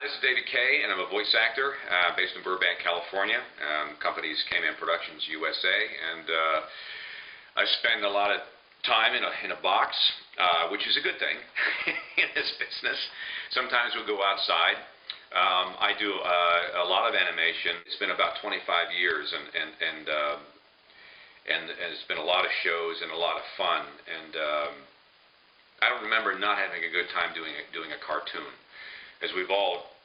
This is David Kaye, and I'm a voice actor based in Burbank, California. Company's Kaye Productions USA, and I spend a lot of time in a box, which is a good thing in this business. Sometimes we'll go outside. I do a lot of animation. It's been about 25 years, and it's been a lot of shows and a lot of fun. And I don't remember not having a good time doing a cartoon, as we've all,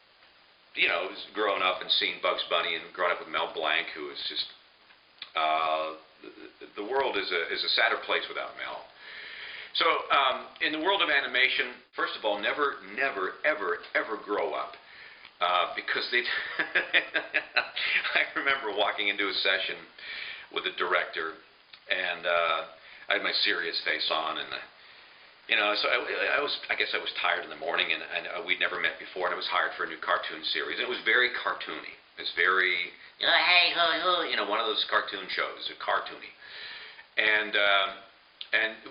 grown up and seen Bugs Bunny and grown up with Mel Blanc, who is just the world is a sadder place without Mel. So in the world of animation, first of all, never, ever grow up. Because they, I remember walking into a session with a director, and I had my serious face on, and so I guess I was tired in the morning, and we'd never met before, and I was hired for a new cartoon series, and it was very cartoony. It's very, hey, one of those cartoon shows, cartoony, and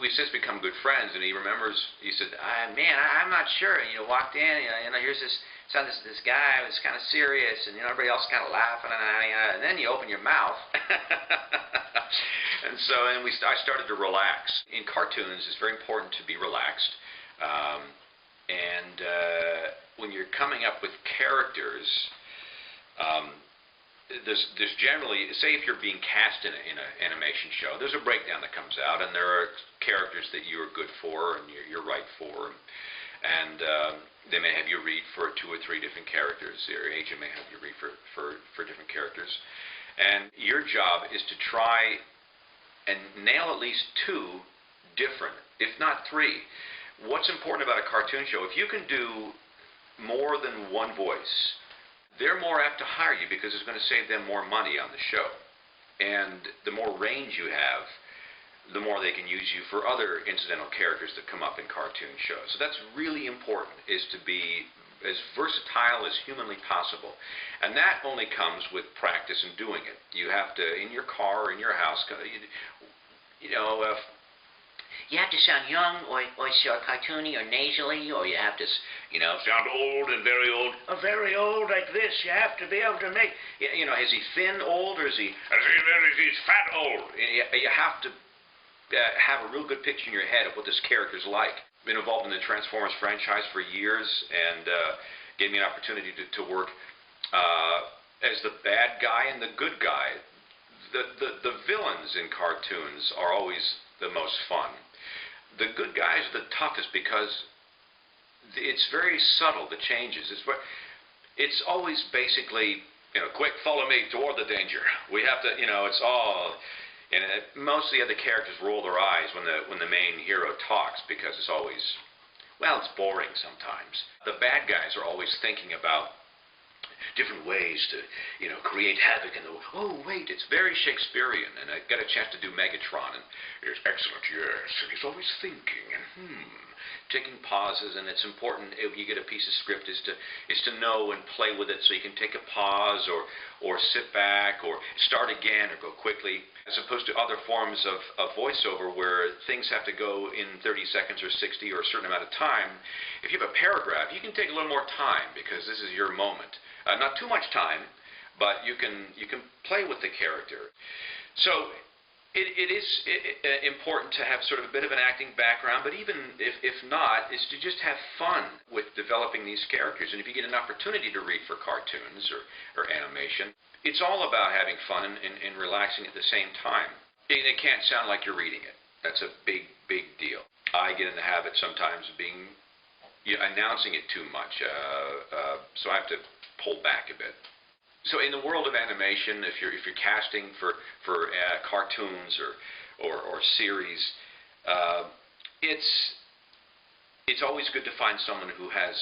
we've since become good friends, and he remembers, he said, man, I'm not sure, walked in, here's this guy was kind of serious, and everybody else kind of laughing, and then you open your mouth, and I started to relax. In cartoons, it's very important to be relaxed, and when you're coming up with characters, there's generally, say if you're being cast in an animation show, there's a breakdown that comes out, and there are characters that you are good for and you're right for, and they may have you read for 2 or 3 different characters. Your agent may have you read for different characters, and your job is to try and nail at least 2 different, if not 3. What's important about a cartoon show, if you can do more than one voice, they're more apt to hire you because it's going to save them more money on the show. And the more range you have, the more they can use you for other incidental characters that come up in cartoon shows. So that's really important, is to be as versatile as humanly possible. And that only comes with practice and doing it. You have to, in your car or in your house, you have to sound young, or cartoony, or nasally, or you have to, sound old and very old. Very old like this. You have to be able to make, is he thin old, or is he fat old? You have to have a real good picture in your head of what this character's like. Been involved in the Transformers franchise for years, and gave me an opportunity to work as the bad guy and the good guy. The villains in cartoons are always the most fun. The good guys are the toughest because it's very subtle, the changes. It's always basically, quick, follow me toward the danger. We have to, it's all, and most of the other characters roll their eyes when the main hero talks, because it's always, it's boring sometimes. The bad guys are always thinking about different ways to, create havoc in the world. Oh, wait, it's very Shakespearean, and I got a chance to do Megatron, and it's excellent, yes, and he's always thinking, and taking pauses, and it's important if you get a piece of script is to know and play with it, so you can take a pause, or sit back, or start again, or go quickly, as opposed to other forms of voiceover where things have to go in 30 seconds or 60 or a certain amount of time. If you have a paragraph, you can take a little more time, because this is your moment. Not too much time, but you can play with the character. So it is important to have sort of a bit of an acting background, but even if not, is to just have fun with developing these characters. And if you get an opportunity to read for cartoons or animation, it's all about having fun and relaxing at the same time. It can't sound like you're reading it. That's a big deal. I get in the habit sometimes of announcing it too much, so I have to pull back a bit. So in the world of animation, if you're casting for cartoons or series, it's always good to find someone who has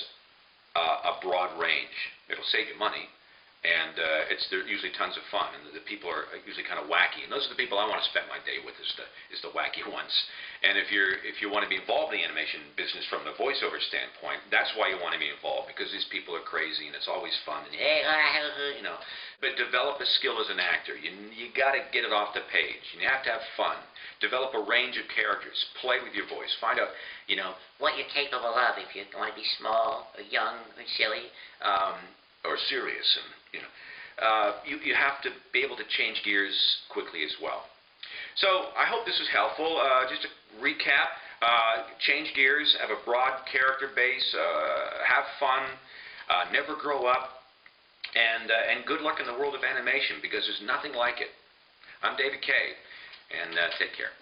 a broad range. It'll save you money, And they're usually tons of fun, and the people are usually kind of wacky, and those are the people I want to spend my day with, is the wacky ones. And if you want to be involved in the animation business from the voiceover standpoint, that's why you want to be involved, because these people are crazy and it's always fun. And you know, but develop a skill as an actor. You got to get it off the page. You have to have fun. Develop a range of characters. Play with your voice. Find out, what you're capable of. If you want to be small or young or silly. Or serious, and you have to be able to change gears quickly as well. So I hope this was helpful. Just to recap, change gears, have a broad character base, have fun, never grow up, and good luck in the world of animation, because there's nothing like it. I'm David Kaye, and take care.